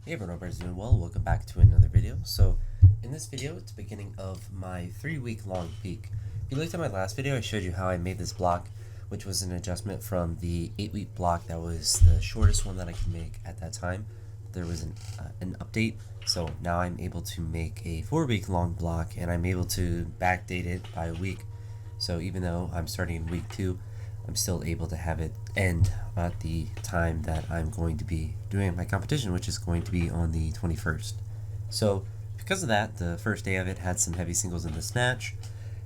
Hey everyone, hope everyone's doing well. Welcome back to another video. So in this video, it's the beginning of my 3-week long peak. If you looked at my last video, I showed you how I made this block, which was an adjustment from the 8-week block that was the shortest one that I could make at that time. There was an update, so now I'm able to make a 4-week long block, and I'm able to backdate it by a week. So even though I'm starting in week 2, I'm still able to have it end at the time that I'm going to be doing my competition, which is going to be on the 21st. So because of that, the first day of it had some heavy singles in the snatch,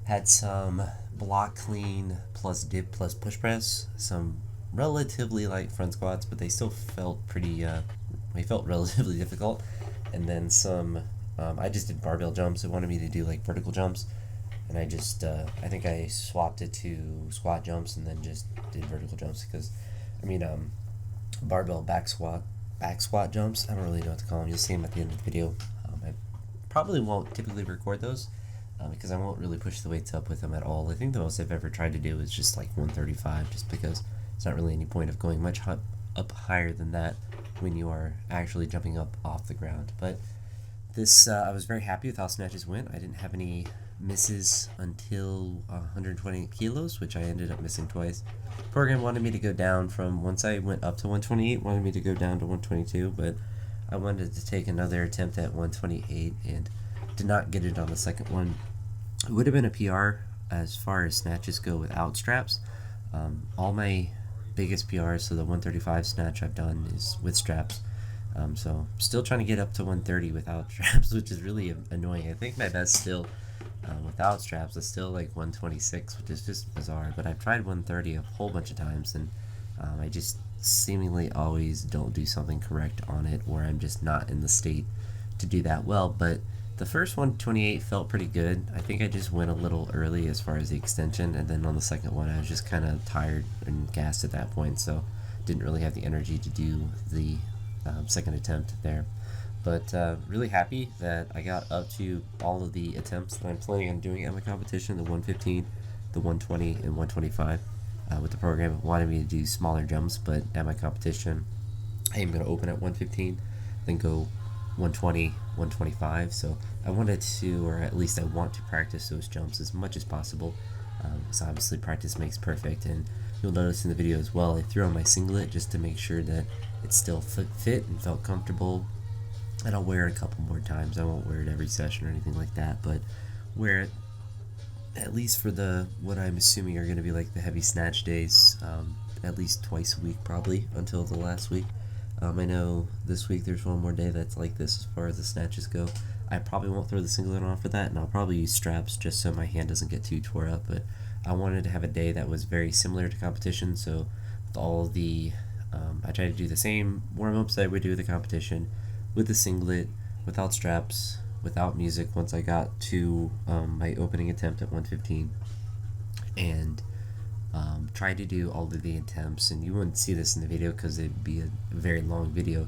had some block clean plus dip plus push press, some relatively light front squats, but they still felt they felt relatively difficult, and then some, I just did barbell jumps. It wanted me to do like vertical jumps, and I think I swapped it to squat jumps and then just did vertical jumps because, barbell back squat jumps. I don't really know what to call them. You'll see them at the end of the video. I probably won't typically record those because I won't really push the weights up with them at all. I think the most I've ever tried to do is just like 135, just because it's not really any point of going much up higher than that when you are actually jumping up off the ground. But this, I was very happy with how snatches went. I didn't have any misses until 120 kilos, which I ended up missing twice. Program wanted me to go down from, once I went up to 128, wanted me to go down to 122, but I wanted to take another attempt at 128 and did not get it on the second one. It would have been a PR as far as snatches go without straps. All my biggest PRs, so the 135 snatch I've done is with straps. So still trying to get up to 130 without straps, which is really annoying. I think my best still without straps is still like 126, which is just bizarre. But I've tried 130 a whole bunch of times, and I just seemingly always don't do something correct on it, or I'm just not in the state to do that well. But the first 128 felt pretty good. I think I just went a little early as far as the extension, and then on the second one I was just kind of tired and gassed at that point, so didn't really have the energy to do the second attempt there. But really happy that I got up to all of the attempts that I'm planning on doing at my competition, the 115, the 120, and 125. With the program, it wanted me to do smaller jumps, but at my competition, I am going to open at 115, then go 120, 125. So I wanted to, or at least I want to practice those jumps as much as possible. So obviously practice makes perfect, and you'll notice in the video as well, I threw on my singlet just to make sure that it still fit and felt comfortable. And I'll wear it a couple more times. I won't wear it every session or anything like that, but wear it at least for what I'm assuming are going to be like the heavy snatch days, at least twice a week probably until the last week. I know this week there's one more day that's like this as far as the snatches go. I probably won't throw the singlet on for that, and I'll probably use straps just so my hand doesn't get too tore up. But I wanted to have a day that was very similar to competition, so with all the I tried to do the same warm-ups that I would do with the competition, with the singlet, without straps, without music once I got to my opening attempt at 115, and tried to do all of the attempts. And you wouldn't see this in the video because it'd be a very long video,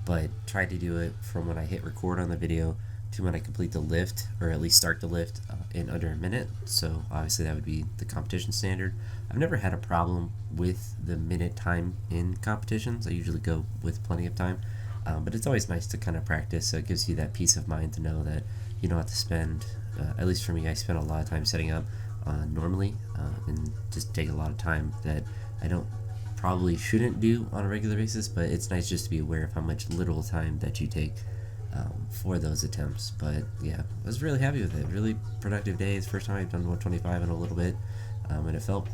but tried to do it from when I hit record on the video to when I complete the lift, or at least start the lift, in under a minute. So obviously that would be the competition standard. I've never had a problem with the minute time in competitions. I usually go with plenty of time. But it's always nice to kind of practice, so it gives you that peace of mind to know that you don't have to spend, at least for me, I spend a lot of time setting up normally, and just take a lot of time that I probably shouldn't do on a regular basis, but it's nice just to be aware of how much literal time that you take for those attempts. But yeah, I was really happy with it. Really productive day. It's the first time I've done 125 in a little bit, and it felt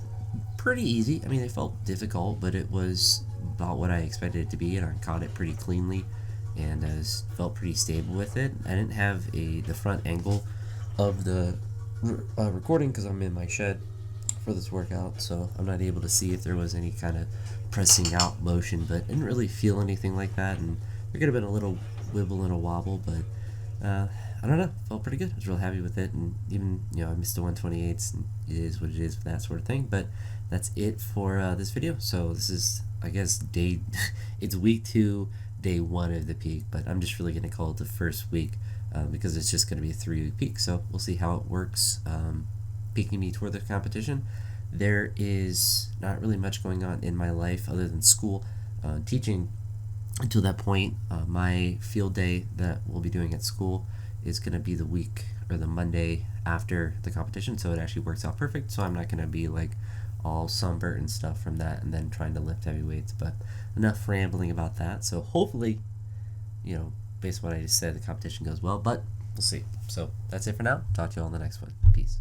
pretty easy. I mean, it felt difficult, but it was about what I expected it to be, and I caught it pretty cleanly, and I felt pretty stable with it. I didn't have the front angle of the recording because I'm in my shed for this workout, so I'm not able to see if there was any kind of pressing out motion, but I didn't really feel anything like that, and there could have been a little wibble and a wobble, but I don't know, felt pretty good. I was real happy with it, and even, I missed the 128s, and it is what it is, that sort of thing. But that's it for this video. So this is, I guess, it's week 2, day 1 of the peak, but I'm just really going to call it the first week because it's just going to be a 3-week peak. So we'll see how it works, peaking me toward the competition. There is not really much going on in my life other than school. Teaching until that point, my field day that we'll be doing at school is going to be the week or the Monday after the competition, so it actually works out perfect. So I'm not going to be like all sunburnt and stuff from that and then trying to lift heavy weights. But enough rambling about that. So hopefully, based on what I just said, the competition goes well, but we'll see. So that's it for now. Talk to you all in the next one. Peace.